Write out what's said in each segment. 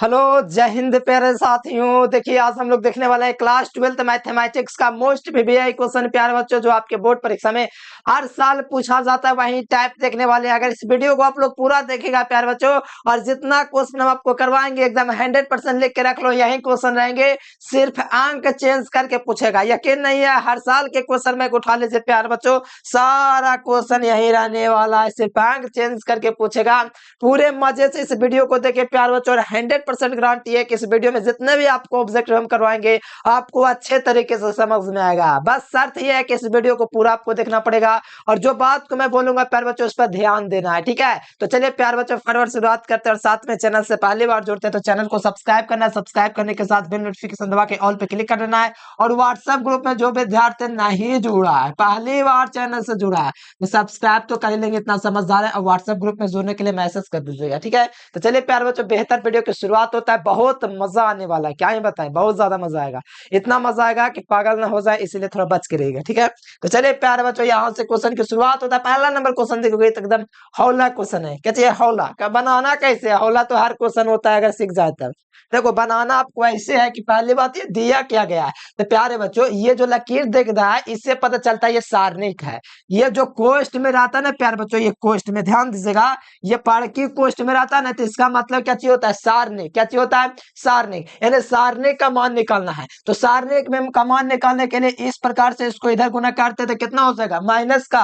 Hello, जय हिंद प्यारे साथियों। देखिए आज हम लोग देखने वाले हैं क्लास 12th मैथमेटिक्स का मोस्ट वीवीआई क्वेश्चन प्यारे बच्चों, जो आपके बोर्ड परीक्षा में हर साल पूछा जाता है वही टाइप देखने वाले हैं। अगर इस वीडियो को आप लोग पूरा देखेगा प्यारे बच्चों, और जितना क्वेश्चन हम आपको करवाएंगे एकदम 100% लिख के रख लो, यही क्वेश्चन रहेंगे, सिर्फ अंक चेंज करके पूछेगा। यकीन नहीं है, हर साल के क्वेश्चन में उठा लीजिए प्यारे बच्चों, सारा क्वेश्चन यही रहने वाला है, सिर्फ अंक चेंज करके पूछेगा। पूरे मजे से इस वीडियो को देखे प्यार बच्चों, और 100% गारंटी है कि इस वीडियो में जितने भी आपको ऑब्जेक्टिव हम करवाएंगे आपको अच्छे तरीके से समझ में आएगा। बस शर्त यह है कि इस वीडियो को पूरा आपको देखना पड़ेगा, और जो बात को मैं बोलूंगा प्यार बच्चों उस पर ध्यान देना है, ठीक है। तो चलिए प्यार बच्चों फटाफट शुरुआत करते हैं, और साथ में चैनल से पहली बार जुड़ते हैं तो चैनल को सब्सक्राइब करना है। सब्सक्राइब करने के साथ बेल नोटिफिकेशन दबा के ऑल पे क्लिक कर देना है। और व्हाट्सएप ग्रुप में जो विद्यार्थी नहीं जुड़ा है, पहली बार चैनल से जुड़ा है, तो सब्सक्राइब तो कर लेंगे, इतना समझदार है, और व्हाट्सएप ग्रुप में जुड़ने के लिए मैसेज कर दीजिएगा, ठीक है। तो चलिए प्यार बच्चों, बेहतर वीडियो की शुरुआत होता है। बहुत मजा आने वाला है, क्या ही बताएं, बहुत ज्यादा मजा आएगा। इतना मजा आएगा कि पागल ना हो जाए, इसीलिए थोड़ा बच के रहिएगा, ठीक है। तो चलिए प्यारे बच्चों, यहाँ से क्वेश्चन की शुरुआत होता है। पहला नंबर क्वेश्चन देखोगे तो एकदम हौला क्वेश्चन है। क्या चाहिए? हौला का बनाना कैसे है? हौला तो हर क्वेश्चन होता है अगर सीख जाए तब। देखो बनाना आपको ऐसे है कि पहली बात ये दिया क्या गया है। तो प्यारे बच्चों, ये जो लकीर दिख रहा है इससे पता चलता है ये सारणिक है। ये जो कोष्ठ में रहता है ना प्यारे बच्चों, ये कोष्ठ में ध्यान दीजिएगा, ये पारकी कोष्ठ में रहता है ना, तो इसका मतलब क्या चीज होता है? सारणिक। क्या चीज होता है? सारणिक। यानी सारणिक का मान निकालना है, तो सारणिक में का मान निकालने के लिए इस प्रकार से इसको इधर गुना करते तो कितना हो जाएगा? माइनस का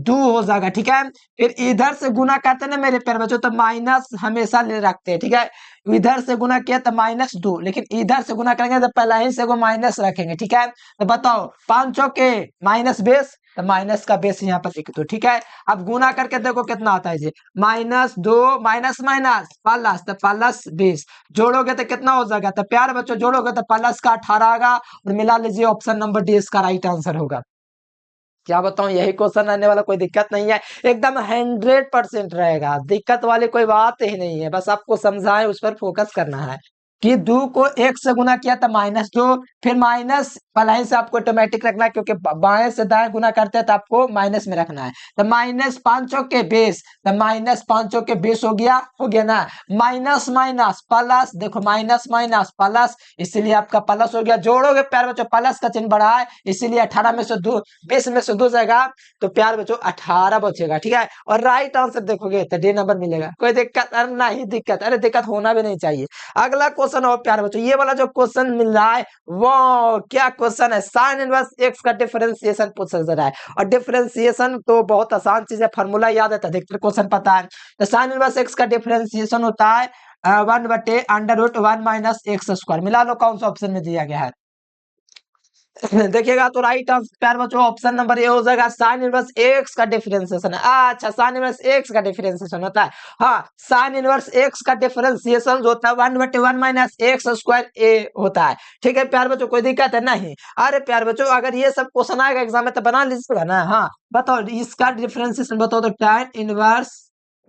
2 हो जाएगा, ठीक है। फिर इधर से गुना करते ना मेरे प्यारे बच्चों, तो माइनस हमेशा ले रखते हैं, ठीक है। इधर से गुना किया तो -2, लेकिन इधर से गुना करेंगे तो पहला ही से माइनस रखेंगे, ठीक है। तो बताओ 5 चौके -20, तो माइनस का बेस यहाँ पर लिख दो, ठीक है। अब गुना करके देखो कितना आता है जी, -2 माइनस माइनस प्लस, तो +20 जोड़ोगे तो कितना हो जाएगा? तो प्यार बच्चों जोड़ोगे तो प्लस का 18 आएगा, और मिला लीजिए ऑप्शन नंबर डी इसका राइट आंसर होगा। क्या बताऊं, यही क्वेश्चन रहने वाला, कोई दिक्कत नहीं है, एकदम 100% रहेगा, दिक्कत वाली कोई बात ही नहीं है। बस आपको समझाएं, उस पर फोकस करना है कि 2 को 1 से गुना किया तो -2, फिर माइनस पलाई से आपको ऑटोमेटिक रखना है, क्योंकि बाएं से दाएं गुना करते हैं तो आपको माइनस में रखना है। तो -5 तो -5 हो गया ना। माइनस माइनस प्लस, देखो माइनस माइनस प्लस, इसीलिए आपका प्लस हो गया। जोड़ोगे प्यार बच्चों, प्लस का चिन्ह बढ़ा है, इसीलिए 18 में से 2 20 में से 2 जाएगा, तो प्यार बच्चों 18 बचेगा, ठीक है। और राइट आंसर देखोगे तो डी नंबर मिलेगा। कोई दिक्कत? अरे नहीं दिक्कत, अरे दिक्कत होना भी नहीं चाहिए। अगला क्वेश्चन और प्यारे बच्चों, ये वाला जो क्वेश्चन मिल रहा है वो क्या क्वेश्चन है? साइन इनवर्स एक्स का डिफरेंशिएशन पूछा जा रहा है, और डिफरेंशिएशन तो बहुत आसान चीज है, फॉर्मूला याद है तो अधिकतर क्वेश्चन पता है। तो साइन इनवर्स एक्स का डिफरेंशिएशन होता है 1/√1 माइनस एक्स स्क्वायर। मिला लो कौन सा ऑप्शन में दिया गया है। देखिएगा तो राइट आंसर प्यार बच्चों ऑप्शन नंबर ए हो जाएगा, साइन इनवर्स एक्स का डिफरेंशिएशन है। अच्छा, साइन इनवर्स एक्स का डिफरेंशिएशन होता है, हाँ। साइन इनवर्स एक्स का डिफरेंशिएशन जो होता है 1/1 माइनस एक्स स्क्वायर ए होता है, ठीक है प्यार बच्चों। कोई दिक्कत है? नहीं। अरे प्यार बच्चों, अगर ये सब क्वेश्चन आएगा एग्जाम में तो बना लीजिएगा ना। हाँ बताओ इसका डिफरेंशिएशन बताओ, तो tan इनवर्स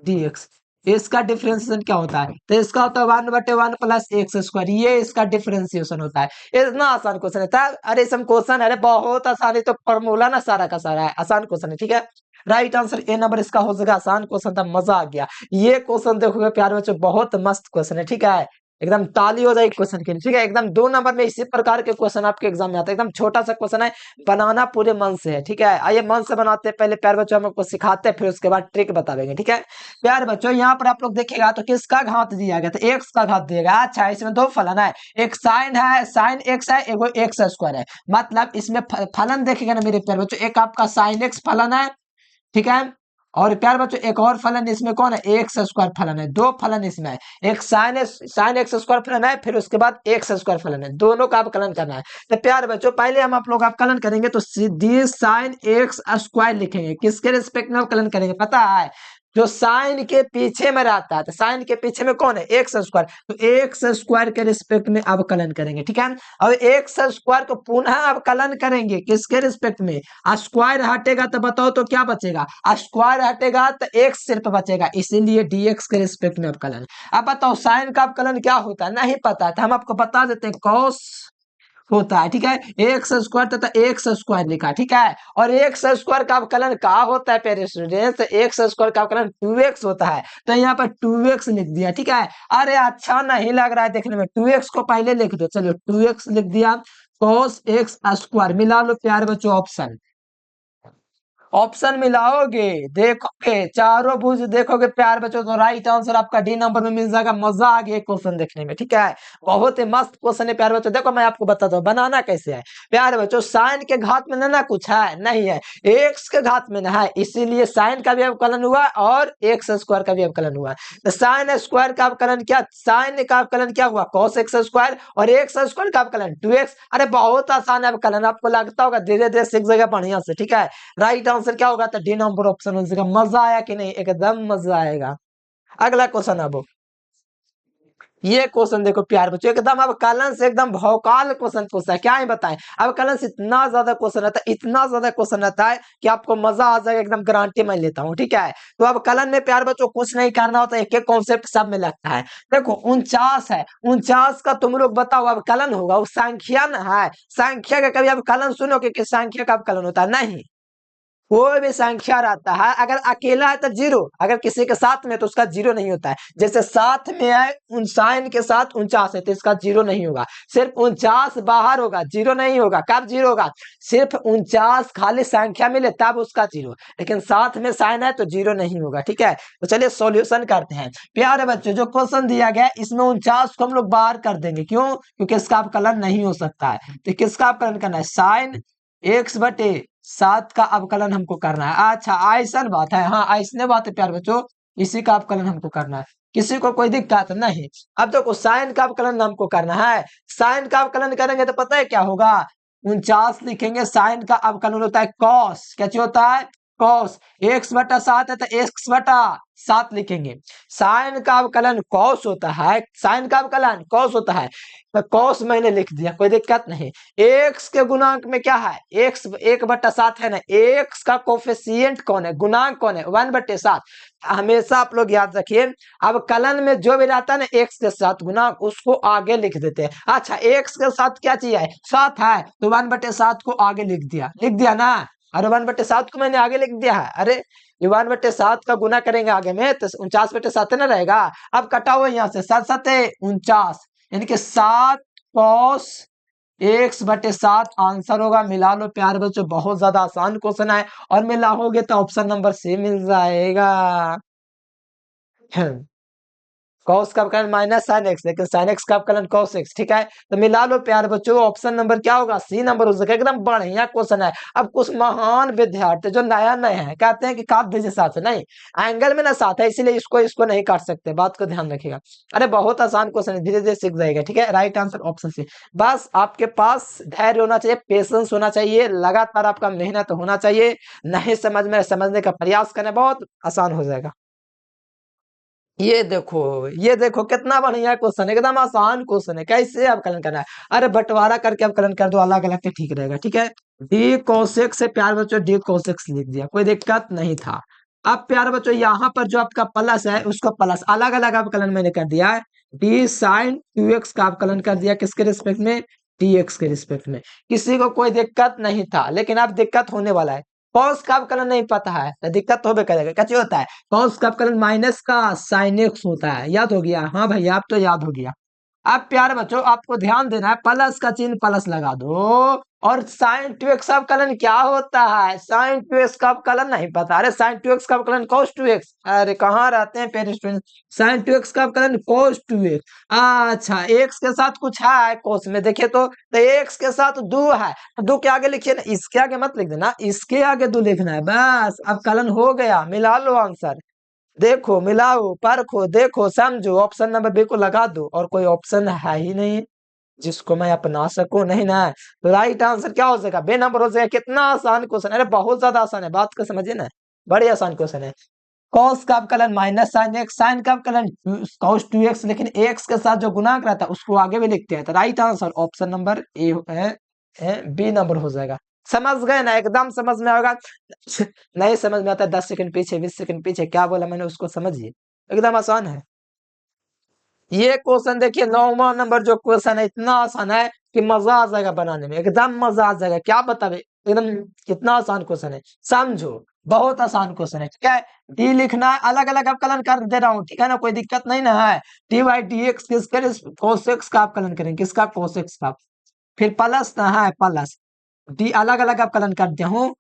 dx, इसका डिफरेंशिएशन क्या होता है? तो इसका होता है 1/1 प्लस एक्स स्क्वायर, ये इसका डिफरेंशिएशन होता है। इतना आसान क्वेश्चन है था। अरे सम क्वेश्चन, अरे बहुत आसान है, तो फॉर्मूला ना सारा का सारा है, आसान क्वेश्चन है, ठीक है। राइट आंसर ए नंबर इसका हो जाएगा। आसान क्वेश्चन था, मजा आ गया। ये क्वेश्चन देखोगे प्यारे बच्चों, बहुत मस्त क्वेश्चन है, ठीक है। एकदम ताली हो जाएगी क्वेश्चन के लिए, ठीक है। एकदम 2 नंबर में इसी प्रकार के क्वेश्चन आपके एग्जाम में आते हैं। एकदम छोटा सा क्वेश्चन है, बनाना पूरे मन से है, ठीक है। आइए मन से बनाते हैं पहले प्यारे बच्चों, हम आपको सिखाते हैं, फिर उसके बाद ट्रिक बता देंगे, ठीक है। प्यारे बच्चों यहाँ पर आप लोग देखिएगा तो किसका घात दिया गया? तो एक्स का घात दिया गया। अच्छा, इसमें 2 फलन है, एक साइन है, साइन एक्स है, एक एक्स स्क्वायर है। मतलब इसमें फलन देखेगा ना मेरे प्यारे बच्चों, एक आपका साइन एक्स फलन है, ठीक है। और प्यार बच्चों एक और फलन इसमें कौन है? एक्स स्क्वायर फलन है। 2 फलन इसमें है, एक साइन एक्स स्क्वायर फलन है, फिर उसके बाद एक्स स्क्वायर फलन है। दोनों का अवकलन करना है। तो प्यार बच्चों पहले हम आप लोग अवकलन करेंगे तो सीधी साइन एक्स स्क्वायर लिखेंगे। किसके रिस्पेक्ट में अवकलन करेंगे पता है? जो साइन के पीछे में रहता है, तो साइन के पीछे में कौन है? एक्स स्क्वायर, तो एक्स स्क्वायर के रिस्पेक्ट में अवकलन करेंगे, ठीक है। अब एक्स स्क्वायर को पुनः अवकलन करेंगे किसके रिस्पेक्ट में? स्क्वायर हटेगा तो बताओ तो क्या बचेगा? स्क्वायर हटेगा तो एक्स सिर्फ बचेगा, इसीलिए डीएक्स के रिस्पेक्ट में अवकलन। अब बताओ साइन का अवकलन क्या होता है? नहीं पता है तो हम आपको बता देते हैं, कॉस होता है, ठीक है। एक्स स्क्वायर तथा एक्स स्क्वायर लिखा, ठीक है। और एक्स स्क्वायर का अवकलन क्या होता है प्यारे स्टूडेंट्स, एक्स स्क्वायर का अवकलन 2x होता है, तो यहाँ पर 2x लिख दिया, ठीक है। अरे अच्छा नहीं लग रहा है देखने में, 2x को पहले लिख दो, चलो 2x लिख दिया। cos x स्क्वायर मिला लो प्यारे बच्चों, ऑप्शन ऑप्शन मिलाओगे, देखोगे चारों भुज देखोगे प्यार बच्चों, तो राइट आंसर आपका डी नंबर में मिल जाएगा। मजा आ गया क्वेश्चन देखने में, ठीक है। बहुत ही मस्त क्वेश्चन है प्यार बच्चों। देखो मैं आपको बताता हूँ बनाना कैसे है प्यार बच्चों। साइन के घात में ना कुछ है नहीं है, एक्स के घात में ना है, इसीलिए साइन का भी अवकलन हुआ और एक्स स्क्वायर का भी अवकलन हुआ। तो साइन स्क्वायर का अवकलन क्या, साइन का अवकलन क्या हुआ cos एक्स स्क्वायर, और एक्स स्क्वायर का अवकलन 2x। अरे बहुत आसान अवकलन, आपको लगता होगा धीरे धीरे सीख जाएगा बढ़िया से, ठीक है। राइट आंसर क्या होगा, तो डी नंबर ऑप्शन हो जाएगा। मजा आया कि नहीं, एकदम मजा आएगा। अगला क्वेश्चन अब ये क्वेश्चन देखो प्यार बच्चों, एकदम अवकलन से एकदम भौकाल क्वेश्चन पूछा है, क्या ही बताएं। अवकलन से इतना ज्यादा क्वेश्चन रहता है, इतना ज्यादा क्वेश्चन रहता है कि आपको मजा आ जाएगा, एकदम गारंटी मैं लेता हूँ, ठीक है। तो अवकलन में प्यार बच्चों कुछ नहीं करना होता, एक एक कॉन्सेप्ट सब में लगता है। देखो 49 है, 49 का तुम लोग बताओ अवकलन होगा, वो संख्या न है, संख्या का कभी अवकलन सुनोगे कि संख्या का अवकलन होता है, नहीं। कोई भी संख्या रहता है, अगर अकेला है तो जीरो, अगर किसी के साथ में तो उसका जीरो नहीं होता है। जैसे साथ में है साइन के साथ 49 है तो इसका जीरो नहीं होगा। सिर्फ 49 बाहर होगा, जीरो नहीं होगा। कब जीरो होगा, सिर्फ 49 खाली संख्या मिले तब उसका जीरो, लेकिन साथ में साइन है तो जीरो नहीं होगा, ठीक है। तो चलिए सॉल्यूशन करते हैं प्यारे बच्चों। जो क्वेश्चन दिया गया इसमें 49 को हम लोग बाहर कर देंगे, क्यों, क्योंकि इसका अवकलन नहीं हो सकता है। तो किसका अवकलन करना है, साइन एक्स बटे 7 का अवकलन हमको करना है। अच्छा ऐसा बात है, हाँ ऐसने बात है प्यार बच्चों, इसी का अवकलन हमको करना है, किसी को कोई दिक्कत नहीं। अब देखो साइन का अवकलन हमको करना है, साइन का अवकलन करेंगे तो पता है क्या होगा, 49 लिखेंगे, साइन का अवकलन होता है कॉस, क्या चीज होता है, कॉस। एक्स बटा 7 है तो एक्स बटा 7 लिखेंगे। साइन का अवकलन कॉस होता है, साइन का अवकलन कॉस होता है, तो कॉस मैंने लिख दिया, कोई दिक्कत नहीं। एक्स के गुणांक में क्या है, एक्स 1/7 है ना, एक्स का कोफिशिएंट कौन है, गुणांक कौन है, 1/7। हमेशा आप लोग याद रखिए, अवकलन में जो भी रहता है ना एक्स के साथ गुणांक, उसको आगे लिख देते हैं। अच्छा एक्स के साथ क्या चाहिए, 7 है तो 1/7 को आगे लिख दिया ना। अरे 1/7 को मैंने आगे लिख दिया है, अरे 1/7 का गुना करेंगे आगे में तो 49/7 ना रहेगा। अब कटाओ यहाँ से, 7×7 = 49, यानी कि 7 cos x/7 आंसर होगा। मिला लो प्यार बच्चों, बहुत ज्यादा आसान क्वेश्चन है, और मिलाओगे तो ऑप्शन नंबर सी मिल जाएगा। कॉस का अवकलन माइनस साइन एक्स, लेकिन साइन एक्स का अवकलन कॉस एक्स, ठीक है। तो मिला लो प्यार बच्चों, ऑप्शन नंबर क्या होगा, सी नंबर हो सके। एकदम बढ़िया क्वेश्चन है। अब कुछ महान विद्यार्थी जो नया नए हैं कहते हैं कि काट दीजिए साथ है, नहीं एंगल में ना साथ है, इसीलिए इसको नहीं काट सकते, बात को ध्यान रखिएगा। अरे बहुत आसान क्वेश्चन है, धीरे धीरे सीख जाएगा, ठीक है। Right answer option C. बस आपके पास धैर्य होना चाहिए, पेशेंस होना चाहिए, लगातार आपका मेहनत होना चाहिए, नहीं समझ में समझने का प्रयास करना, बहुत आसान हो जाएगा। ये देखो कितना बढ़िया क्वेश्चन है, एकदम आसान क्वेश्चन है। कैसे अवकलन करना है, अरे बंटवारा करके अवकलन कर दो, अलग अलग के ठीक रहेगा, ठीक है। डी कोसेक से प्यार बच्चों डी कोसेक लिख दिया, कोई दिक्कत नहीं था। अब प्यार बच्चों यहाँ पर जो आपका प्लस है उसको प्लस अलग अलग अवकलन मैंने कर दिया है। डी साइन 2x का अवकलन कर दिया, किसके रिस्पेक्ट में, dx के रिस्पेक्ट में। किसी को कोई दिक्कत नहीं था, लेकिन अब दिक्कत होने वाला है। कॉस का अवकलन नहीं पता है तो दिक्कत हो करेगा, क्या होता है, कॉस का अवकलन माइनस का साइन एक्स होता है, याद हो गया, हाँ भैया आप तो याद हो गया। अब प्यारे बच्चों आपको ध्यान देना है, प्लस का चिन्ह प्लस लगा दो। और साइन 2x का अवकलन क्या होता है, साइन 2x का अवकलन नहीं पता, अरे साइन 2x का अवकलन cos 2x, अरे कहाँ रहते हैं पेरेंट्स स्टूडेंट, साइन 2x का अवकलन cos 2x। अच्छा x के साथ कुछ है cos में, देखिए तो x के साथ 2 है, 2 के आगे लिखिए ना, इसके आगे मत लिख देना, इसके आगे 2 लिखना है, बस अवकलन हो गया। मिला लो आंसर, देखो मिलाओ परखो देखो समझो, ऑप्शन नंबर बी को लगा दो, और कोई ऑप्शन है ही नहीं जिसको मैं अपना सकूं, नहीं ना। तो राइट आंसर क्या हो जाएगा, बे नंबर हो जाएगा। कितना आसान क्वेश्चन, अरे बहुत ज्यादा आसान है, बात को समझिए ना, बड़ी आसान क्वेश्चन है। कॉस का अवकलन माइनस साइन एक्स, साइन का अवकलन कॉस 2x, लेकिन एक्स के साथ जो गुणांक रहता है उसको आगे भी लिखते हैं। तो right answer option number A है, बी नंबर हो जाएगा। समझ गए ना, एकदम समझ में आएगा। नहीं समझ में आता 10 सेकंड पीछे 20 सेकंड पीछे क्या बोला मैंने उसको समझिए, एकदम आसान है। ये क्वेश्चन देखिए 9वां नंबर जो क्वेश्चन है इतना आसान है कि मजा आ जाएगा बनाने में, एकदम मजा आ जाएगा। क्या बतावे, एकदम कितना आसान क्वेश्चन है, समझो। बहुत आसान क्वेश्चन है, ठीक है। डी लिखना है, अलग अलग अवकलन कर दे रहा हूँ, ठीक है ना, कोई दिक्कत नहीं ना है। डी बाई डी एक्स किसके, cos x का अवकलन करेंगे, किसका, cos x का। फिर प्लस ना है, प्लस डी अलग अलग अवकलन कर दिया हूँ।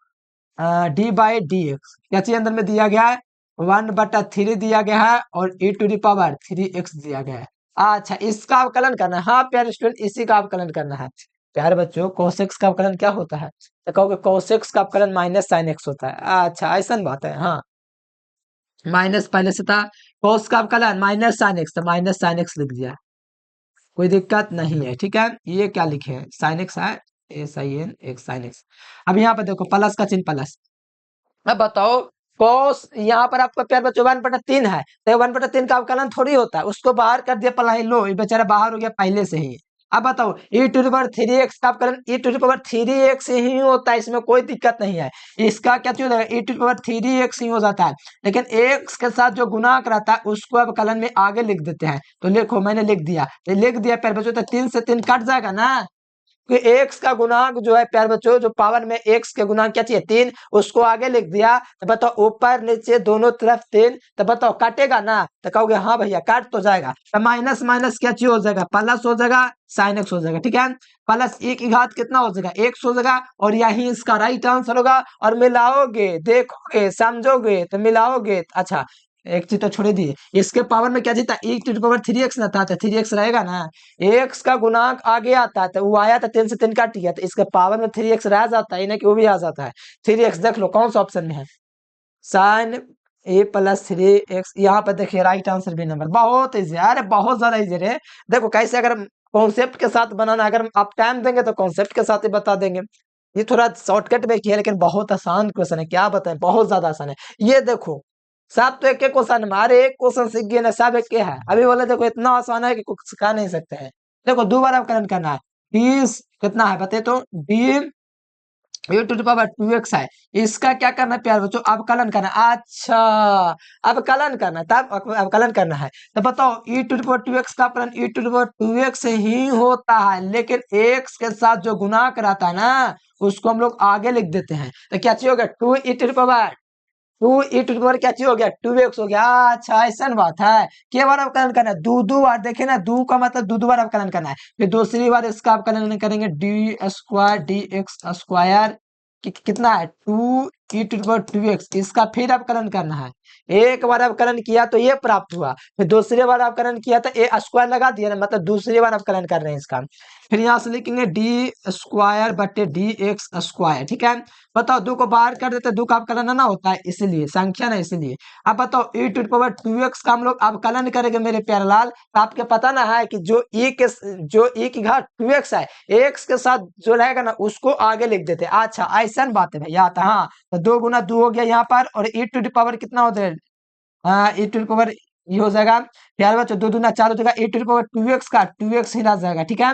डी बाई डी एक्स क्या चीज अंदर में दिया गया है, 1/3 दिया गया है और e⁻³ दिया गया है। अच्छा, इसका अवकलन करना है। हाँ प्यारे स्टूडेंट, इसी का अवकलन करना है। प्यारे बच्चों, cos x का अवकलन क्या होता है, तो कहोगे cos x का अवकलन माइनस sin x होता है। अच्छा, ऐसा बात है। हाँ, माइनस पहले से था, cos का अवकलन माइनस sin x, तो माइनस sin x लिख दिया, कोई दिक्कत नहीं है, ठीक है। ये क्या लिखे हैं, sin x है, sin x sin x। अब यहाँ पर देखो प्लस का चिन्ह, प्लस। अब बताओ, cos यहाँ पर आपका प्यार बच्चों 1/3 है, तो 1/3 का अवकलन थोड़ी होता है, उसको बाहर कर दिया पलाई, लो ये बेचारा बाहर हो गया पहले से ही। अब बताओ e⁻³ का अवकलन e⁻³ ही होता है, इसमें कोई दिक्कत नहीं है। इसका क्या चीज है, e⁻³ ही हो जाता है, लेकिन x के साथ जो गुणांक रहता है उसको अवकलन में आगे लिख देते हैं। तो लिखो, मैंने लिख दिया, तो लिख दिया प्यार बच्चों, तो 3 से 3 कट जाएगा ना, कि x का गुणांक जो है प्यार बच्चों, जो पावर में x के गुणांक क्या चाहिए, 3, उसको आगे लिख दिया। तो बताओ ऊपर नीचे दोनों तरफ 3, तो बताओ काटेगा ना, तो कहोगे हाँ भैया काट तो जाएगा। तो माइनस माइनस क्या चीज हो जाएगा, प्लस हो जाएगा, sin x हो जाएगा, ठीक है। प्लस e की घात कितना हो जाएगा, x हो जाएगा, और यही इसका राइट आंसर होगा। और मिलाओगे, देखोगे, समझोगे तो मिलाओगे। अच्छा, एक चीज तो छोड़ दिए, इसके पावर में क्या जीता, e⁻³ ना था, तो 3x रहेगा ना। x का गुणांक आगे आता है, तो वो आया था 3 से 3 काट गया, तो इसके पावर में 3x रह जाता है, इन्हें कि वो भी आ जाता है। 3x देख लो कौन सा ऑप्शन में है, साइन a प्लस 3x। यहाँ पर देखिए राइट आंसर बी नंबर। बहुत इजी है, अरे बहुत ज्यादा इजी है। देखो कैसे, अगर कॉन्सेप्ट के साथ बनाना, अगर आप टाइम देंगे तो कॉन्सेप्ट के साथ ही बता देंगे। ये थोड़ा शॉर्टकट में किया, लेकिन बहुत आसान क्वेश्चन है, क्या बताएं, बहुत ज्यादा आसान है। ये देखो, सब तो एक एक क्वेश्चन, हमारे एक क्वेश्चन सीख गए ना, सब एक के है। अभी बोले देखो इतना आसान है कि कुछ सिखा नहीं सकते हैं। देखो दोबारा अवकलन करना है, 20 कितना है बताए तो, डी e⁻² है, इसका क्या करना है प्यार बच्चों, अवकलन करना है। अच्छा, अवकलन करना है, तब अवकलन करना है। तो बताओ e⁻² का अवकलन e⁻² ही होता है, लेकिन x के साथ जो गुणांक रहता है ना, उसको हम लोग आगे लिख देते हैं। तो क्या चाहिए होगा, 2e⁻² क्या चीज हो गया, 2x हो गया। अच्छा, ऐसा बात है, के बार अवकलन करना है, दो बार। देखे ना, दो का मतलब दो बार अवकलन करना है। फिर दूसरी बार इसका अवकलन करेंगे, d² dx², कितना है, 2e⁻²x, इसका फिर अवकलन करना है। एक बार अवकलन किया तो ये प्राप्त हुआ, फिर दूसरी बार अवकलन किया तो a² लगा दिया ना, मतलब दूसरी बार अवकलन कर रहे हैं इसका। फिर यहाँ से लिखेंगे d² / dx², ठीक है। बताओ, दो को बाहर कर देते, दो का अवकलन ना होता है, इसलिए संख्या ना, इसलिए। अब बताओ e⁻²x का हम लोग अवकलन करेंगे मेरे प्यारे लाल, तो आपके पता ना है कि जो e की घात 2x है, x के साथ जो रहेगा ना उसको आगे लिख देते। अच्छा, ऐसा बात है भैया, आता हाँ, तो 2 गुना 2 हो गया यहाँ पर, और e⁻ कितना होता है, हाँ e⁻ ये हो जाएगा प्यारे बच्चों, 2 दूना 4 हो जाएगा, e⁻²x का 2x ही रह जाएगा, ठीक है।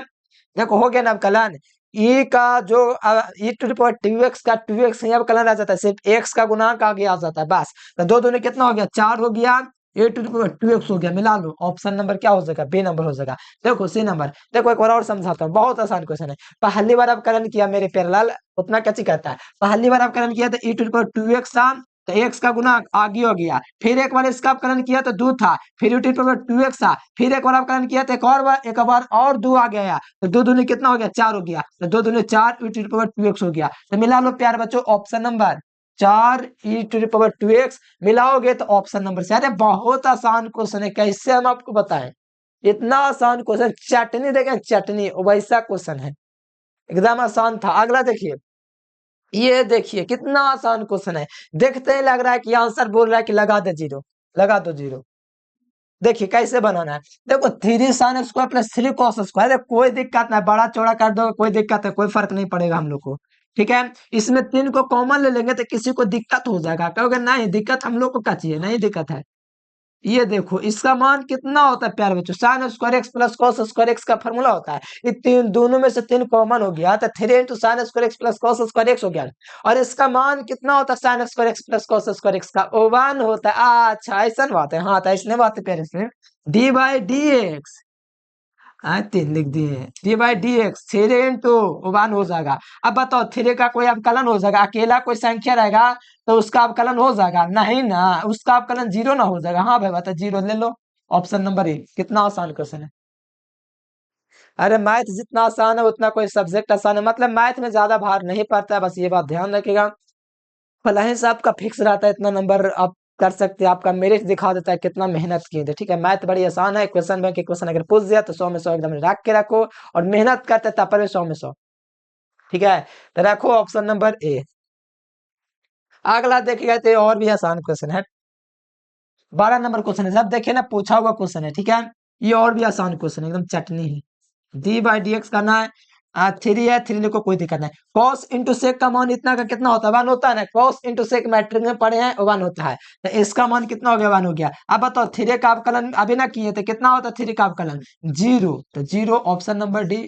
देखो हो गया ना अवकलन, e का जो e⁻²x का 2x ही अवकलन रह जाता है, सिर्फ x का गुणांक आगे आ जाता है बस। तो 2 दूनी कितना हो गया, 4 हो गया, e⁻²x हो गया, मिला लो, ऑप्शन नंबर क्या हो जाएगा, बी नंबर हो जाएगा। देखो सी नंबर, देखो एक बार और समझाता हूँ, बहुत आसान क्वेश्चन है। पहली बार अवकलन किया मेरे प्यारे लाल, उतना कैसे कहता है, पहली बार अवकलन किया तो e⁻²x था, तो x का गुणांक आगे हो गया। फिर एक बार इसका अवकलन किया तो 2 था, फिर e⁻²x था, फिर एक बार अवकलन किया तो एक बार और 2 आ गया, तो 2 दूनी कितना हो गया, 4 हो गया, तो 2 दूनी 4 e⁻²x हो गया। तो मिला लो प्यारे बच्चों, ऑप्शन नंबर 4 e⁻²x मिलाओगे तो ऑप्शन नंबर से। अरे बहुत आसान क्वेश्चन है, कैसे हम आपको बताएं, इतना आसान क्वेश्चन, चटनी देखें चटनी वैसा क्वेश्चन है, एकदम आसान था। अगला देखिए, ये देखिए कितना आसान क्वेश्चन है, देखते ही लग रहा है कि आंसर बोल रहा है कि लगा दे जीरो, लगा दो जीरो। देखिए कैसे बनाना है, देखो 3 sin² + 3 cos², अरे कोई दिक्कत नहीं, बड़ा चौड़ा कर दो, कोई दिक्कत है, कोई फर्क नहीं पड़ेगा हम लोग को, ठीक है। इसमें 3 को कॉमन ले लेंगे तो किसी को दिक्कत हो जाएगा, कहोगे नहीं दिक्कत हम लोग को क्या चाहिए, नहीं दिक्कत है। ये देखो इसका मान कितना होता है प्यारे बच्चों, sine square x plus cos square x का फॉर्मूला होता है। ये तीन दोनों में से तीन कॉमन हो गया तो 3 into sine square x plus cos square x हो गया। और इसका मान कितना होता है sine square x plus cos square x का, ओ 1 होता है। अच्छा ऐसा बात है, हाँ तो ऐसने बात है प्यारे से, डी बाई डी एक्स, हाँ 3 लिख दिए, D by D x 3 into 1 हो जाएगा। अब बताओ 3 का कोई अवकलन हो जाएगा, अकेला कोई संख्या रहेगा तो उसका अवकलन हो जाएगा नहीं ना, उसका अवकलन जीरो ना हो जाएगा। हाँ भाई बता, जीरो ले लो। ऑप्शन नंबर ए, कितना आसान क्वेश्चन है। अरे मैथ जितना आसान है उतना कोई सब्जेक्ट आसान है, मतलब मैथ में ज्यादा भार नहीं पड़ता है, बस ये बात ध्यान रखिएगा। फलाही से आपका फिक्स रहता है इतना नंबर आप कर सकते हैं, आपका मेरिट दिखा देता है कितना मेहनत किए थे। ठीक है, मैथ बड़ी आसान है, क्वेश्चन बैंक के क्वेश्चन अगर पूछ दिया तो 100 में 100 एकदम रख के रखो, और मेहनत करते तब पर भी 100 में 100। ठीक है, तो रखो ऑप्शन नंबर ए। अगला देखिएगा तो ये और भी आसान क्वेश्चन है, 12 नंबर क्वेश्चन है, जब देखिए ना पूछा हुआ क्वेश्चन है। ठीक है, ये और भी आसान क्वेश्चन है, एकदम चटनी है। डी बाई डी एक्स करना है, 3 है 3 लिखो कोई दिक्कत नहीं। कॉस इंटू सेक का मान इतना का कितना होता है, 1 होता है ना, कॉस इंटू सेक मैट्रिक में पढ़े हैं 1 होता है, तो इसका मान कितना हो गया, 1 हो गया। अब बताओ 3 का अवकलन अभी ना किए थे, कितना होता है 3 का अवकलन, 0, तो 0 ऑप्शन नंबर डी।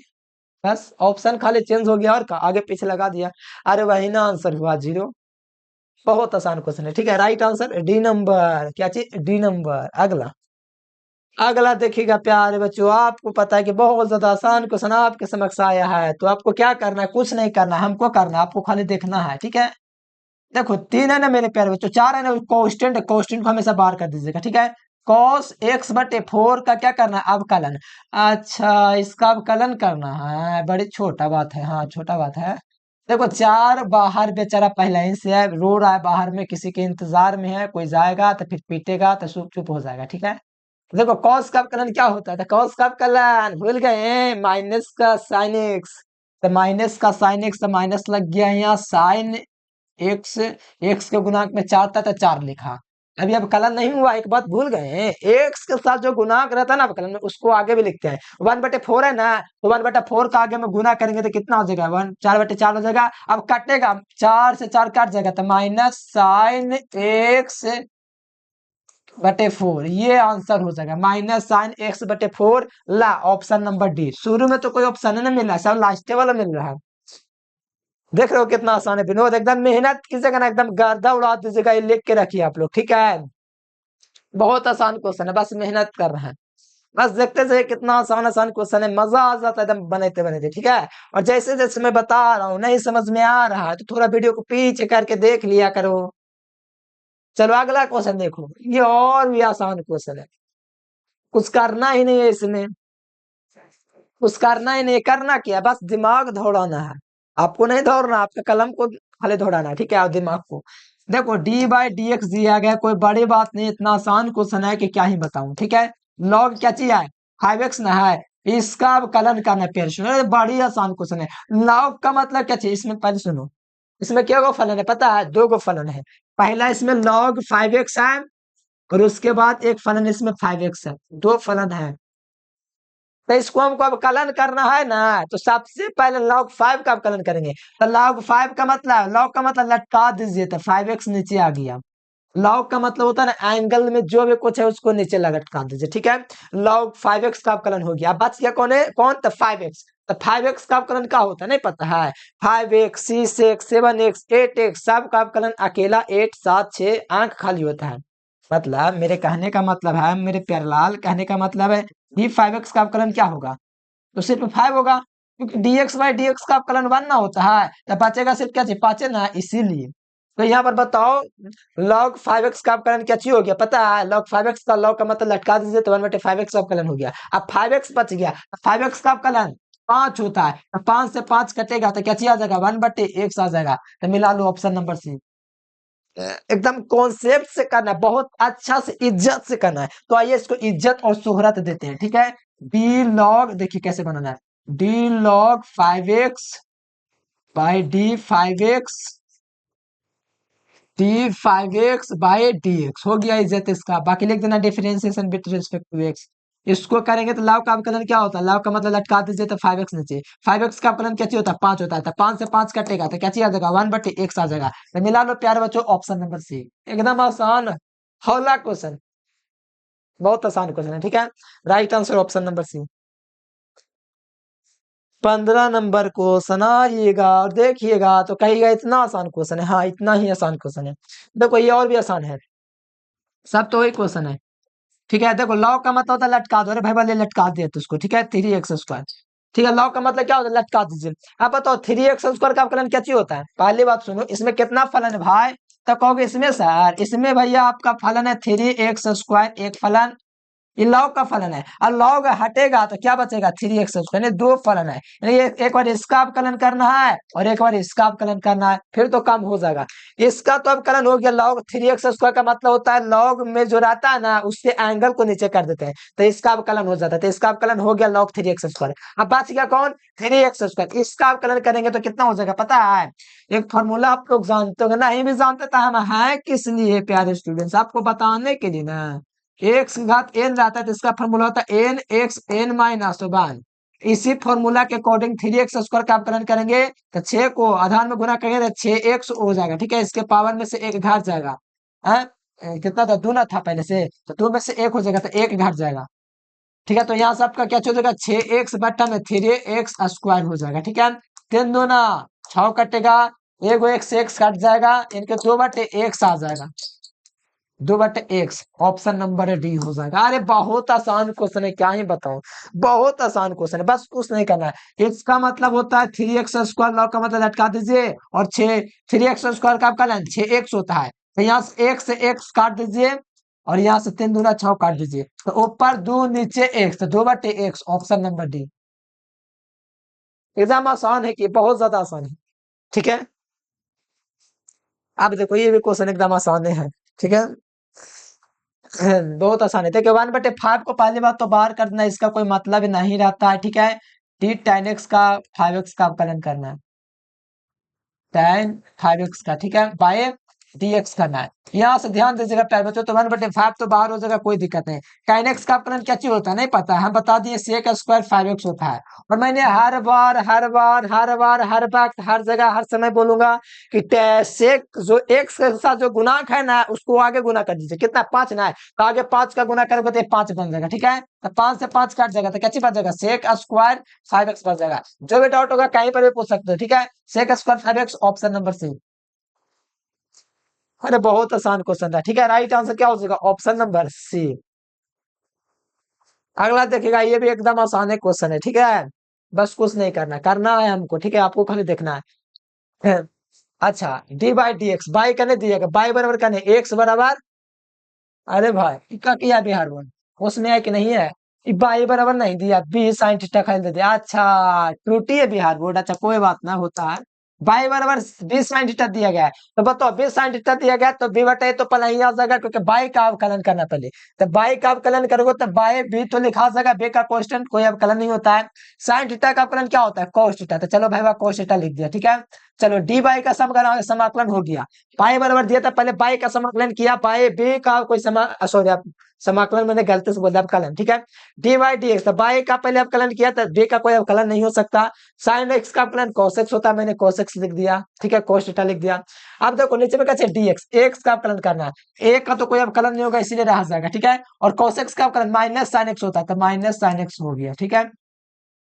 बस ऑप्शन खाली चेंज हो गया और आगे पीछे लगा दिया, अरे वही ना आंसर हुआ 0। बहुत आसान क्वेश्चन है। ठीक है, राइट आंसर डी नंबर, क्या चीज, डी नंबर। अगला, अगला देखिएगा प्यारे बच्चों, आपको पता है कि बहुत ज्यादा आसान क्वेश्चन आपके समक्ष आया है, तो आपको क्या करना है, कुछ नहीं करना है, हमको करना है, आपको खाली देखना है। ठीक है, देखो 3 है ना मेरे प्यारे बच्चों, 4 है ना, कांस्टेंट है, कांस्टेंट को हमेशा बाहर कर दीजिएगा। ठीक है, cos x बटे 4 का क्या करना है, अवकलन। अच्छा इसका अवकलन करना है, बड़ी छोटा बात है, हाँ छोटा बात है। देखो 4 बाहर बेचारा पहले ही से है, रो रहा है बाहर में, किसी के इंतजार में है, कोई जाएगा तो फिर पीटेगा तो चुप चुप हो जाएगा। ठीक है, देखो कॉस का अवकलन क्या होता है, कॉस का अवकलन भूल गए, माइनस का साइन एक्स, तो माइनस का साइन एक्स, तो माइनस लग गया यहाँ साइन एक्स, एक्स के गुणांक में 4 था तो 4 लिखा। अभी अवकलन नहीं हुआ, एक बात भूल गए हैं, एक्स के साथ जो गुणांक रहता है ना अवकलन में, उसको आगे भी लिखते हैं। 1/4 है ना, तो 1/4 का आगे में गुना करेंगे तो कितना हो जाएगा, 4/4 हो जाएगा। अब कटेगा, 4 से 4 कट जाएगा, तो माइनस साइन एक्स बटे 4, ये आंसर हो जाएगा, माइनस साइन एक्स बटे 4। ला ऑप्शन नंबर डी, शुरू में तो कोई ऑप्शन नहीं मिल रहा है, सब लास्ट वाला मिल रहा है। देख रहे हो कितना आसान है विनोद, एकदम मेहनत कीजिएगा ना, एकदम गर्दा उड़ा दीजिएगा, ये लिख के रखिए आप लोग। ठीक है, बहुत आसान क्वेश्चन है, बस मेहनत कर रहे हैं, बस देखते जाइए कितना आसान आसान क्वेश्चन है, मजा आ जाता है एकदम बनाते बनाते। ठीक है, और जैसे जैसे मैं बता रहा हूँ नहीं समझ में आ रहा है तो थोड़ा वीडियो को पीछे करके देख लिया करो। चलो अगला क्वेश्चन देखो, ये और भी आसान क्वेश्चन है, कुछ करना ही नहीं है इसमें, कुछ करना ही नहीं, करना क्या, बस दिमाग दौड़ाना है। आपको नहीं दौड़ना, आपके कलम को खाली दौड़ाना है। ठीक है, और दिमाग को। देखो डी बाई डी एक्स दिया गया, कोई बड़ी बात नहीं, इतना आसान क्वेश्चन है कि क्या ही बताऊं। ठीक है, लॉग क्या चीज है, 5x ना है, इसका अवकलन करना है पेड़, सुनो बड़ी आसान क्वेश्चन है। लॉग का मतलब क्या चीज, इसमें पहले सुनो, इसमें क्या गो फलन है पता है, 2 गो फलन है। पहला इसमें लॉग 5x है, और उसके बाद एक फलन इसमें 5x है, 2 फलन है। तो इसको हमको अवकलन करना है ना, तो सबसे पहले log 5 का अवकलन करेंगे। तो log 5 का मतलब, log का मतलब लटका दीजिए, तो 5x नीचे आ गया। log का मतलब होता है ना एंगल में जो भी कुछ है उसको नीचे लटका दीजिए। ठीक है, log 5x का अवकलन हो गया। बच गया कौन है, कौन, तो 5x। तो 5x का अवकलन क्या होता है नहीं पता है, 5x 6x 7x 8x सब का अवकलन अकेला 8 7 6 आंख खाली होता है। मतलब मेरे कहने का मतलब है, मेरे प्यारलाल कहने का मतलब है, डी 5x का अवकलन क्या होगा, तो सिर्फ 5 होगा, क्योंकि dx बाई dx का अवकलन 1 ना होता है, तो बचेगा सिर्फ क्या चीज, 5 ना, इसीलिए। तो यहाँ पर बताओ log 5x का अवकलन क्या चीज हो गया पता है, log 5x का log का मतलब लटका दीजिए तो 1/5x का अवकलन हो गया। अब 5x बच गया, 5x का अवकलन 5 होता है, तो 5 से 5 कटेगा तो क्या चीज आ जाएगा, 1/x आ जाएगा। तो मिला लो ऑप्शन नंबर सी। एकदम कॉन्सेप्ट से करना है, बहुत अच्छा से इज्जत से करना है, तो आइए इसको इज्जत और शोहरत देते हैं। ठीक है, डी लॉग, देखिए कैसे बनाना है, D log 5x by D 5x, D 5x by dx हो गया इज्जत इसका। बाकी लिख देना differentiation with respect to x। इसको करेंगे तो लॉग का अवकलन क्या होता है, लॉग का मतलब लटका दीजिए तो 5x नीचे, 5x का अवकलन क्या चीज होता है, 5 होता है, तो 5 से 5 कटेगा तो क्या चीज आ जाएगा, 1/x आ जाएगा। तो मिला लो प्यारे बच्चों ऑप्शन नंबर सी, एकदम आसान हौला क्वेश्चन। बहुत आसान क्वेश्चन है, ठीक है। Right answer option number C. 15 number question आइएगा और देखिएगा तो कहिएगा इतना आसान क्वेश्चन है। हाँ, इतना ही आसान क्वेश्चन है। देखो ये और भी आसान है, सब तो वही क्वेश्चन है, ठीक है। देखो लॉग का मतलब होता है लटका दो, अरे भाई वाले लटका दिया तो उसको, ठीक है, 3x²। ठीक है, लॉग का मतलब क्या होता है, लटका दीजिए। अब बताओ 3x² का अवकलन क्या चीज होता है, पहली बात सुनो, इसमें कितना फलन है भाई, तो कहोगे इसमें सर, इसमें भैया आपका फलन है 3x², एक फलन, ये लॉग का फलन है, और लॉग हटेगा तो क्या बचेगा, 3x², यानी दो फलन है, यानी एक बार इसका अवकलन करना है और एक बार इसका अवकलन करना है, फिर तो काम हो जाएगा। इसका तो अवकलन हो गया, लॉग 3x² का मतलब होता है लॉग में जो रहता है ना उसके एंगल को नीचे कर देते हैं, तो इसका अवकलन हो जाता है, तो इसका अवकलन हो गया log 3x²। अब बच गया कौन, 3x², इसका अवकलन करेंगे तो कितना हो जाएगा पता है, एक फॉर्मूला आप लोग जानते हो, नहीं भी जानते तो हम है किस लिए प्यारे स्टूडेंट्स, आपको बताने के लिए ना। एक्स घात एन रहता है तो इसका फॉर्मूला होता है एन एक्स एन माइनस 1। इसी फॉर्मूला के अकॉर्डिंग 3x² का अवकलन करेंगे तो 6 को आधार में गुना करेंगे तो 6x हो जाएगा, ठीक है, इसके पावर में से एक घट जाएगा। है कितना था, दूना था पहले से, तो 2 में से एक हो जाएगा तो एक घट जाएगा, ठीक है। तो यहाँ से आपका क्या हो जाएगा, 6x बट्टा में 3x² हो जाएगा, ठीक है। 3 दूना 6 कटेगा, एगो x कट जाएगा, इनके 2/x आ जाएगा, 2/x, ऑप्शन नंबर डी हो जाएगा। अरे बहुत आसान क्वेश्चन है, क्या ही बताऊं, बहुत आसान क्वेश्चन है, बस कुछ नहीं करना है। इसका मतलब होता है 3x², लॉग का मतलब लटका दीजिए, और 3x² का आपका 6x होता है, तो यहाँ से x से x काट दीजिए, और यहाँ से 3 दूना 6 काट दीजिए, तो ऊपर 2 नीचे x, तो 2/x, ऑप्शन नंबर डी। एकदम आसान है कि बहुत ज्यादा आसान है, ठीक है। अब देखो ये भी क्वेश्चन एकदम आसान है, ठीक है। बहुत आसान है, देखिए 1/5 को पहली बात तो बाहर करना, इसका कोई मतलब नहीं रहता है, ठीक है। टी tan x का 5x का अवकलन करना है, tan 5x का, ठीक है, बाय dx करना है। यहाँ से ध्यान दीजिएगा प्यारे बच्चों, तो 1/5 तो बाहर हो जाएगा, कोई दिक्कत नहीं। tan x का अवकलन क्या चीज होता है नहीं पता, हम बता दिए sec² 5x होता है। और मैंने हर वक्त हर जगह हर समय बोलूंगा कि सेक जो x के साथ जो गुणांक है ना उसको आगे गुना कर दीजिए, कितना 5 ना है, तो आगे 5 का गुना करोगे तो 5 बन जाएगा, ठीक है। तो 5 से 5 काट जाएगा तो क्या चीज बच जाएगा, sec² 5x बच जाएगा। जो भी डाउट होगा कहीं पर भी पूछ सकते हो, ठीक है। sec² 5x, ऑप्शन नंबर सी। अरे बहुत आसान क्वेश्चन था, ठीक है, राइट आंसर क्या हो जाएगा, ऑप्शन नंबर सी। अगला देखिएगा, ये भी एकदम आसान है क्वेश्चन है, ठीक है, बस कुछ नहीं करना, करना है हमको, ठीक है, आपको खाली देखना है। अच्छा, dy/dx, बाई करने दिएगा, बाई बराबर करने x बराबर, अरे भाई इक्का किया बिहार बोर्ड, उसमें है कि नहीं है, बाई बराबर नहीं दिया, बी साइन थीटा खाली दे दिया, अच्छा त्रुटि है बिहार बोर्ड, अच्छा कोई बात ना, होता है। बाई बराबर बी साइन थीटा दिया गया है, तो बताओ बी साइन थीटा दिया गया तो बी बटा ए तो पहले ही आ जाएगा, क्योंकि बाई का अवकलन करना पहले, तो बाई का अवकलन करोगे तो बाई बी तो लिखा जाएगा, बी का कांस्टेंट कोई अवकलन नहीं होता है। साइन थीटा का अवकलन क्या होता है, cos थीटा, तो चलो भाई cos थीटा लिख दिया, ठीक है। चलो डी बाई का समाकलन हो गया, पाई बराबर दिया था, पहले बाई का समाकलन किया, बाई बी का कोई सॉरी आप समाकलन मैंने गलती से बोला, अवकलन, ठीक है। dy/dx, तो बाई का पहले अवकलन किया तो बी का कोई अवकलन नहीं हो सकता। साइन x का अवकलन cos x होता है, मैंने cos x लिख दिया, ठीक है, cos थीटा लिख दिया। अब देखो नीचे में कैसे dx, x का अवकलन करना है, a का तो कोई अवकलन नहीं होगा इसीलिए रह जाएगा, ठीक है। और cos x का अवकलन माइनस साइन x होता है, तो माइनस साइन x हो गया, ठीक है।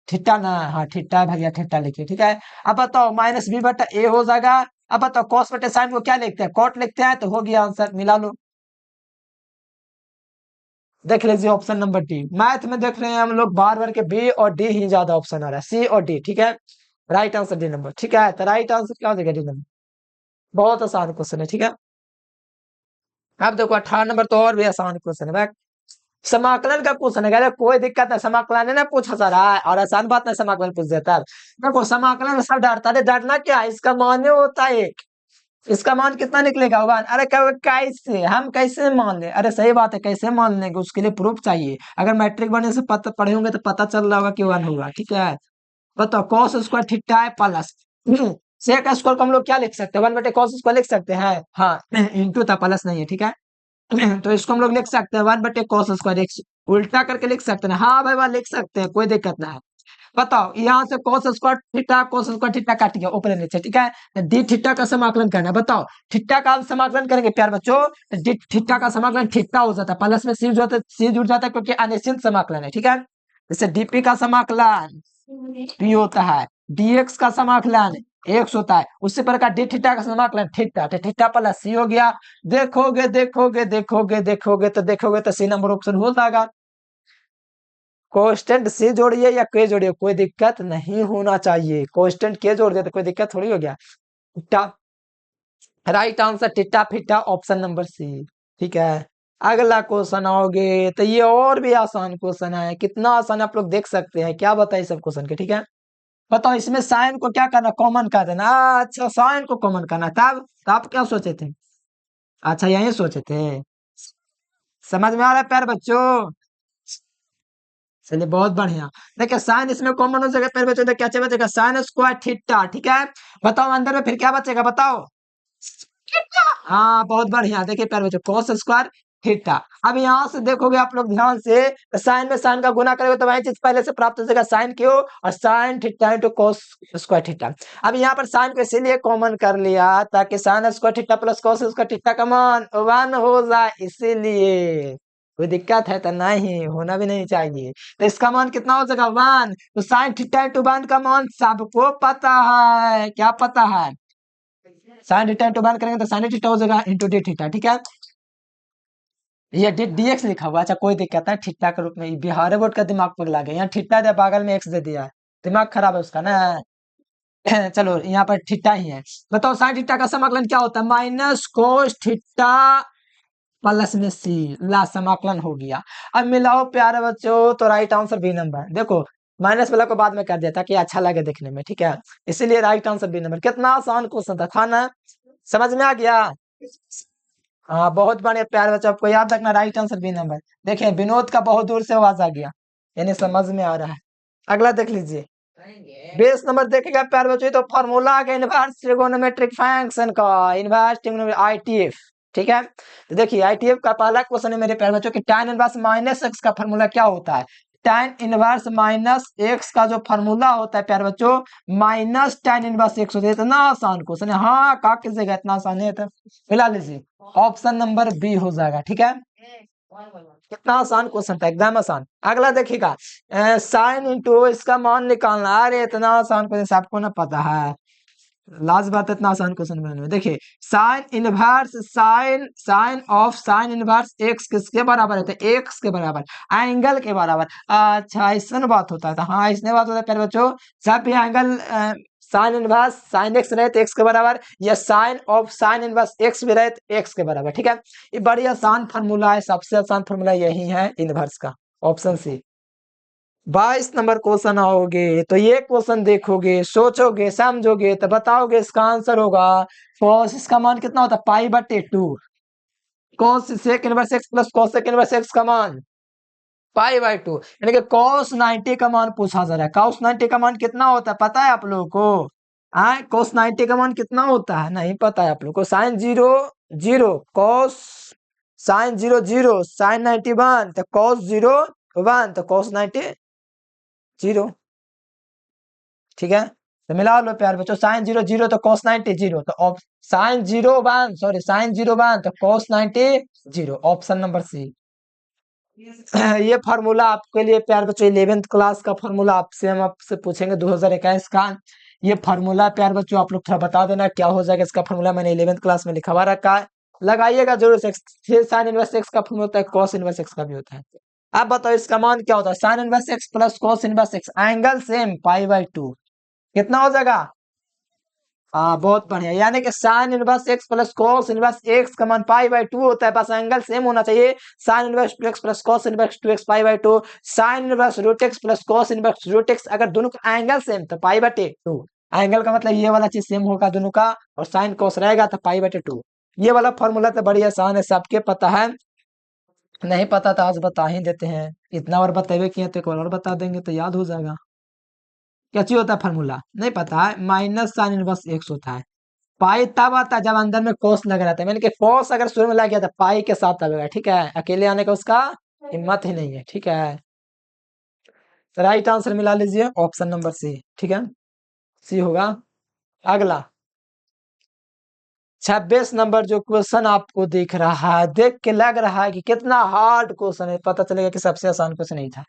थीटा ना, हाँ थीटा भैया, थीटा लिखिए, ठीक है। अब बताओ माइनस बी बटा ए हो जाएगा। अब बताओ कॉस बटे साइन को क्या लिखते हैं, कॉट लिखते हैं, तो हो गया आंसर, मिला लो। देख लीजिए ऑप्शन नंबर डी, मैथ में देख रहे हैं हम लोग बार बार के बी और डी ही ज्यादा ऑप्शन आ रहा है, सी और डी, ठीक है। राइट आंसर डी नंबर, ठीक है, तो राइट आंसर क्या हो जाएगा, डी नंबर। बहुत आसान क्वेश्चन है, ठीक है। अब देखो 18 नंबर तो और भी आसान क्वेश्चन है, समाकलन का क्वेश्चन है, अरे कोई दिक्कत है, समाकलन ने पूछा जा रहा है और आसान बात नहीं, समाकलन पूछ देता है। देखो समाकलन में सब डरता है, डरना क्या है, इसका मान होता है एक, इसका मान कितना निकलेगा वन, अरे कैसे हम कैसे मान ले, अरे सही बात है, कैसे मान लेंगे, उसके लिए प्रूफ चाहिए, अगर मैट्रिक बनने से पता पढ़े होंगे तो पता चल रहा होगा कि वन होगा, ठीक है। बताओ कॉस स्क्वायर थीटा है प्लस सेक स्क्वायर को हम लोग क्या लिख सकते हैं, 1/cos² लिख सकते हैं, हाँ इंटू था, प्लस नहीं है, ठीक है। तो इसको हम लोग लिख सकते हैं 1/cos², उल्टा करके लिख सकते हैं, हाँ भाई वह लिख सकते हैं, कोई दिक्कत ना है। बताओ यहाँ से cos स्क्वायर थीटा काट गया ऊपर नीचे, ठीक है। तो डी थीटा का समाकलन करना है। बताओ थीटा का समाकलन करेंगे प्यार बच्चों, तो डी थीटा का समाकलन थीटा हो जाता है, प्लस में सी जुड़ जाता है क्योंकि अनिश्चित समाकलन है, ठीक है। जैसे डीपी का समाकलन पी होता है, डीएक्स का समाकलन एक्स होता है, उसी प्रकार डी थीटा का समाकलन थीटा, तो थीटा प्लस सी हो गया। देखोगे तो सी नंबर ऑप्शन हो जाएगा। कांस्टेंट से जोड़िए या के जोड़िए, कोई दिक्कत नहीं होना चाहिए। कांस्टेंट के जोड़ दिया तो कोई दिक्कत थोड़ी हो गया। टीटा राइट आंसर टीटा फीटा ऑप्शन नंबर सी, ठीक है। अगला क्वेश्चन आओगे तो ये और भी आसान क्वेश्चन है, कितना आसान आप लोग देख सकते हैं, क्या बताइए सब क्वेश्चन के, ठीक है। बताओ इसमें साइन को क्या करना, कॉमन कर देना। अच्छा साइन को कॉमन करना, तब आप क्या सोचे थे? अच्छा यही सोचे थे, समझ में आ रहा है प्यारे बच्चों? चलिए बहुत बढ़िया। देखिए साइन इसमें कॉमन हो जाएगा प्यारे बच्चों, तो क्या बचेगा साइन स्क्वायर थीटा, ठीक है। बताओ अंदर में फिर क्या बचेगा, बताओ। हाँ बहुत बढ़िया। देखिए प्यारे बच्चों cos स्क्वायर थीटा। अब यहाँ से देखोगे आप लोग ध्यान से, साइन में साइन का गुना करोगे तो वही चीज पहले से प्राप्त हो जाएगा, साइन क्यू और sine theta into cos square theta. अब यहाँ पर साइन को इसीलिए कॉमन कर लिया ताकि sine square theta plus cos square theta का मान 1 हो जाए, इसीलिए। कोई दिक्कत है तो नहीं, होना भी नहीं चाहिए। तो इसका मान कितना हो जाएगा 1, तो साइन थीटा इंटू 1 का मान सबको पता है, क्या पता है? साइन थीटा इंटू 1 करेंगे तो साइन थीटा हो जाएगा इंटू डी थीटा, ठीक है। ये डीएक्स लिखा हुआ, अच्छा कोई दिक्कत है, थीटा के रूप में बिहार बोर्ड का दिमाग पगला गया, यहाँ थीटा दे बगल में एक्स दे दिया है, दिमाग खराब है उसका ना। चलो यहाँ पर थीटा ही है। बताओ साइन थीटा का समाकलन क्या होता है, माइनस कोस थीटा प्लस में सी, ला समाकलन हो गया। अब मिलाओ प्यारे बच्चों, तो राइट आंसर बी नंबर। देखो माइनस वाला को बाद में कर दिया ताकि अच्छा लगे देखने में, ठीक है, इसीलिए राइट आंसर बी नंबर। कितना आसान क्वेश्चन था ना, समझ में आ गया? हाँ बहुत बढ़िया प्यारे बच्चों, आपको याद रखना राइट आंसर बी नंबर। देखिए विनोद का बहुत दूर से आवाज आ गया, यानी समझ में आ रहा है। अगला देख लीजिए, बेस नंबर देखेगा प्यारे बच्चों, तो फार्मूला है इनवर्स ट्रिगोनोमेट्रिक फंक्शन का, इनवर्स ट्रिगोनोमेट्रिक आईटीएफ, ठीक है। तो देखिए आईटीएफ का पहला क्वेश्चन है मेरे प्यारे बच्चों कि tan इनवर्स माइनस एक्स का फार्मूला क्या होता है। tan इनवर्स माइनस एक्स का जो फार्मूला होता है प्यारे बच्चों, माइनस tan इनवर्स एक्स होता है। इतना आसान क्वेश्चन है, हाँ का किस जगह इतना आसान है, तो मिला लीजिए, ऑप्शन नंबर बी हो जाएगा, ठीक है। कितना आसान क्वेश्चन था, एकदम आसान। अगला देखिएगा, साइन इंटू इसका मान निकालना, अरे इतना आसान क्वेश्चन आपको ना पता है, लास्ट बात इतना आसान क्वेश्चन बनाने में। देखिए sign inverse sign of sine inverse x किसके बराबर होता है, एक्स के बराबर, एंगल के बराबर। अच्छा ऐसा बात होता है, तो हाँ इसने बात होता है प्यारे बच्चों, जब भी angle sine inverse sine X रहे तो एक्स के बराबर, या sine of sine inverse X भी रहे तो एक्स के बराबर, ठीक है। ये बड़ी आसान फार्मूला है, सबसे आसान फार्मूला यही है इनवर्स का, ऑप्शन सी। 22 नंबर क्वेश्चन आओगे तो ये क्वेश्चन देखोगे, सोचोगे, समझोगे तो बताओगे, इसका आंसर होगा cos, इसका मान कितना होता है π/2, cos sec inverse x plus cos sec inverse x का मान π/2, यानी कि cos 90 का मान पूछा जा रहा है। cos 90 का मान कितना होता है पता है आप लोगों को? cos 90 का मान कितना होता है, नहीं पता है आप लोगों को? साइन 0 0 cos साइन 0 0 साइन 90 1, तो cos 0 1 तो cos 90 0, ठीक है। तो मिला लो प्यार बच्चों, साइन 0 0 तो cos 90 0, तो साइन 0 1 सॉरी साइन 0 1 तो cos 90 0, ऑप्शन नंबर सी। ये फार्मूला आपके लिए प्यार बच्चों 11th क्लास का फार्मूला हम आपसे पूछेंगे 2021 का। ये फार्मूला प्यार बच्चों आप लोग थोड़ा बता देना क्या हो जाएगा इसका फार्मूला, मैंने 11th क्लास में लिखा हुआ रखा है, लगाइएगा जरूर से। साइन इनवर्स एक्स का फार्मूला होता है, cos इनवर्स एक्स का भी होता है। अब बताओ इसका मान क्या होता है, sine inverse x plus cos inverse x, angle same π/2, कितना हो जाएगा? हाँ बहुत बढ़िया, यानी कि sine inverse x plus cos inverse x का मान π/2 होता है, बस एंगल सेम होना चाहिए। Sine inverse 2x plus cos inverse 2x π/2, sine inverse root x plus cos inverse root x, अगर दोनों का एंगल सेम तो π/2, एंगल का मतलब ये वाला चीज सेम होगा दोनों का, और साइन cos रहेगा तो π/2। ये वाला फॉर्मूला तो बड़ी आसान है, सबके पता है, नहीं पता तो आज बता ही देते हैं, इतना और बतावे किए तो एक बार और बता देंगे तो याद हो जाएगा। क्या चीज होता है फार्मूला, नहीं पता है? माइनस साइन इनवर्स एक्स होता है, पाई तब आता है जब अंदर में कोस लग रहा था, मैंने कि कोस अगर शुरू में लग गया था पाई के साथ आएगा, ठीक है, अकेले आने का उसका हिम्मत ही नहीं है, ठीक है। तो राइट आंसर मिला लीजिए ऑप्शन नंबर सी, ठीक है, सी होगा। अगला 26 नंबर जो क्वेश्चन आपको दिख रहा है, देख के लग रहा है कि कितना हार्ड क्वेश्चन है, पता चलेगा कि सबसे आसान क्वेश्चन नहीं था।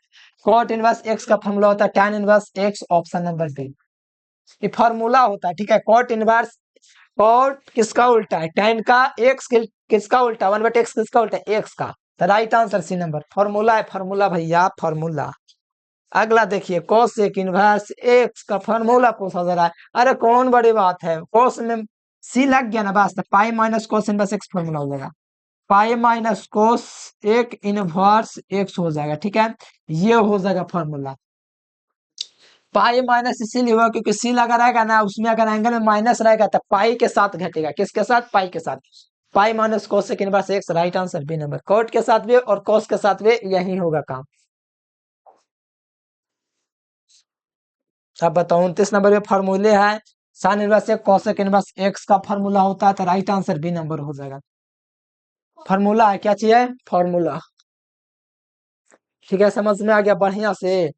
कॉट इनवर्स एक्स का फॉर्मूला होता है tan inverse X, option number B. ये फॉर्मूला होता है, ठीक है। कॉट इनवर्स, कॉट किसका उल्टा है, tan का, एक्स किसका उल्टा, 1/x किसका उल्टा है, एक्स का। तो right answer C number, formula है, फॉर्मूला भैया, फॉर्मूला। अगला देखिए कोसेक इनवर्स एक्स का फॉर्मूला पूछा जा रहा है। अरे कौन बड़ी बात है, कोस में सी लग गया ना बस, तो pi minus cos inverse x formula हो जाएगा। पाई माइनस कोस एक इनवर्स एक्स हो जाएगा, ठीक है, ये हो जाएगा फॉर्मूला। पाई माइनस इसीलिए हुआ क्योंकि सी लगा रहेगा ना, उसमें अगर एंगल में माइनस रहेगा तो पाई के साथ घटेगा, किसके साथ, पाई के साथ। Pi minus cosec inverse X, right answer B number. Cot के साथ भी और कोस के साथ भी यही होगा काम। अब बताओ 29 नंबर पे फॉर्मूले है, sine inverse x cosec inverse x का फॉर्मूला होता है, तो राइट आंसर बी नंबर हो जाएगा। फॉर्मूला है, क्या चाहिए, फॉर्मूला, ठीक है, समझ में आ गया बढ़िया से।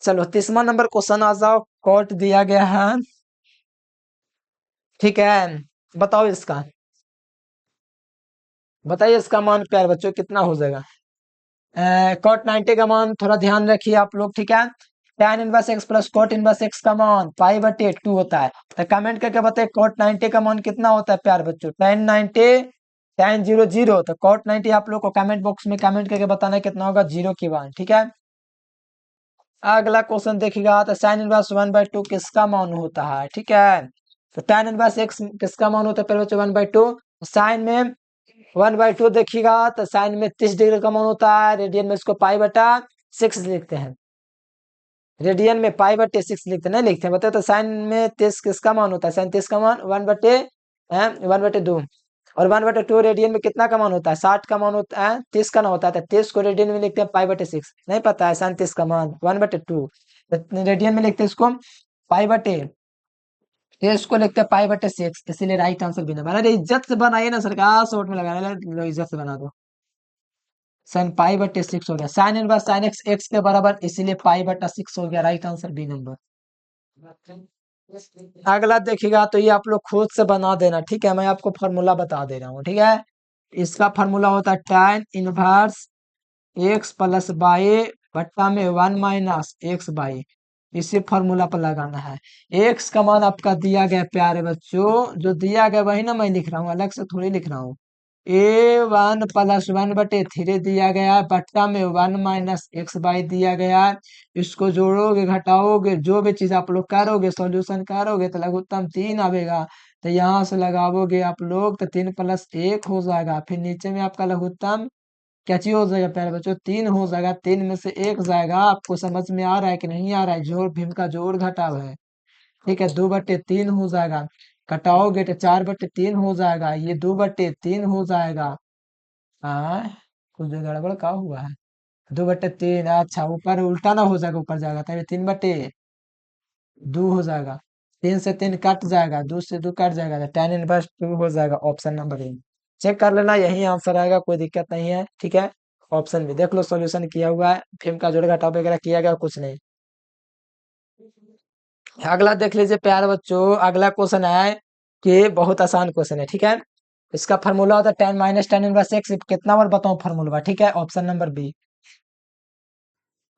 चलो 30वां नंबर क्वेश्चन आ जाओ, कोट दिया गया है, ठीक है, बताओ इसका, बताइए इसका मान प्यार बच्चों कितना हो जाएगा। कॉट 90 का मान थोड़ा ध्यान रखिए आप लोग, ठीक है। tan inverse x plus cot inverse x का मान पाई/2 होता है, तो कमेंट करके बताइए कॉट 90 का मान कितना होता है प्यार बच्चों, tan 90 tan 0 0, तो कॉट 90 आप लोग को कमेंट बॉक्स में कमेंट करके बताना कितना होगा, 0 की मान, ठीक है। अगला क्वेश्चन देखिएगा, तो साइन इनवर्स 1/2 किसका मान होता है, ठीक है। तो tan इनवर्स एक्स किसका मान होता है प्यार बच्चों, 1/2। साइन में 1/2 देखिएगा, तो साइन में 30 डिग्री का मान होता है, रेडियन में इसको पाई/6 लिखते हैं, रेडियन में पाई/6 लिखते नहीं लिखते हैं, बताओ तो साइन में 30 किसका मान होता है, साइन 30 का मान 1/2, और 1/2 रेडियन में कितना का मान होता है, 60 का मान होता है, 30 का ना होता है, तो 30 को रेडियन में लिखते हैं पाई/6, नहीं पता है, साइन 30 का मान 1/2, रेडियन में लिखते हैं इसको पाई/, इसको लिखते हैं पाई/6, इसीलिए राइट आंसर भी नंबर। अरे इज्जत से बनाइए ना सरकार, शॉर्ट में लगा लो, इज्जत से बना दो। साइन पाई/6 हो गया, sign inverse sine x x के बराबर, इसीलिए पाई/6 हो गया, राइट आंसर बी नंबर। अगला देखिएगा, तो ये आप लोग खुद से बना देना, ठीक है, मैं आपको फॉर्मूला बता दे रहा हूँ, ठीक है। इसका फॉर्मूला होता है tan inverse x plus by बट्टा में 1 माइनस एक्स बाई, इसी फॉर्मूला पर लगाना है। एक्स का मान आपका दिया गया प्यारे बच्चों, जो दिया गया वही ना मैं लिख रहा हूँ, अलग से थोड़ी लिख रहा हूँ। A1 + 1/3 दिया गया है, बट्टा में 1 माइनस एक्स बाई दिया गया है। इसको जोड़ोगे घटाओगे, जो भी चीज आप लोग करोगे, सॉल्यूशन करोगे, तो लघुत्तम 3 आवेगा, तो यहाँ से लगाओगे आप लोग, तो 3 + 1 हो जाएगा, फिर नीचे में आपका लघुत्तम क्या चीज हो जाएगा प्यारे बच्चों, 3 हो जाएगा, 3 में से 1 जाएगा। आपको समझ में आ रहा है कि नहीं आ रहा है, जोड़ भीम का जोड़ घटाव है, ठीक है। 2/3 हो जाएगा, घटाओगे तो 4/3 हो जाएगा, ये 2/3 हो जाएगा। हाँ, कुछ गड़बड़ का हुआ है, 2/3, अच्छा ऊपर उल्टा ना हो जाएगा, ऊपर जाएगा तभी 3/2 हो जाएगा, 3 से 3 कट जाएगा, 2 से 2 कट जाएगा, तो tan इनवर्स 2 हो जाएगा, ऑप्शन नंबर ए। चेक कर लेना, यही आंसर आएगा, कोई दिक्कत नहीं है, ठीक है। ऑप्शन भी देख लो, सॉल्यूशन किया हुआ है, फिल्म का जोड़ घटाव वगैरह किया गया, कुछ नहीं। अगला देख लीजिए प्यारे बच्चों, अगला क्वेश्चन है कि बहुत आसान क्वेश्चन है, ठीक है। इसका फार्मूला होता है tan minus tan inverse x, कितना बार बताऊं फार्मूला, ठीक है, ऑप्शन नंबर बी।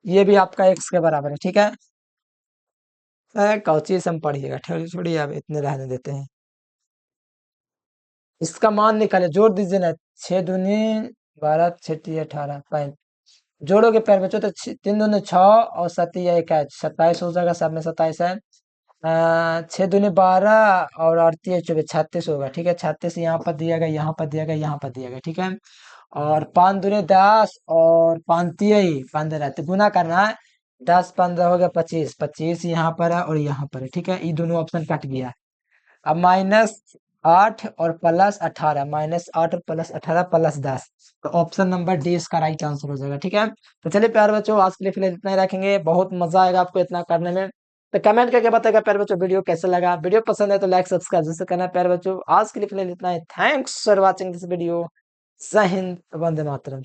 ये भी आपका एक्स के बराबर है, ठीक है। कौची से हम पढ़िएगा, छोड़िए अब इतने रहने देते हैं। इसका मान निकाले, जोड़ दीजिए ना, 6 दूनी 12, 6 18, 5 जोड़ोगे प्यारे बच्चों, तो 3 दूनी 6 और 7 1 है, 27 हो जाएगा, सब में 27 है। 6 दूनी 12 और 38 24, 36 होगा, ठीक है। 36 यहाँ पर दिया गया, यहाँ पर दिया गया, यहाँ पर दिया गया, ठीक है। और 5 दूनी 10 और 5 तिहई 15, तो गुना करना है, 10 15 हो गया 25, 25 यहाँ पर है और यहाँ पर है, ठीक है, ये दोनों ऑप्शन कट गया। अब -8 और +18, -8 और +18 +10, तो ऑप्शन नंबर डी इसका राइट आंसर हो जाएगा, ठीक है। तो चलिए प्यारे बच्चों, आज के लिए फिलहाल इतना ही रखेंगे, बहुत मजा आएगा आपको इतना करने में। तो कमेंट करके बताएगा प्यारे बच्चों वीडियो कैसा लगा, वीडियो पसंद है तो लाइक सब्सक्राइब जैसे करना है प्यारे बच्चों। आज के लिए फिलहाल इतना ही, thanks for watching this video. जय हिंद, वंदे मातरम।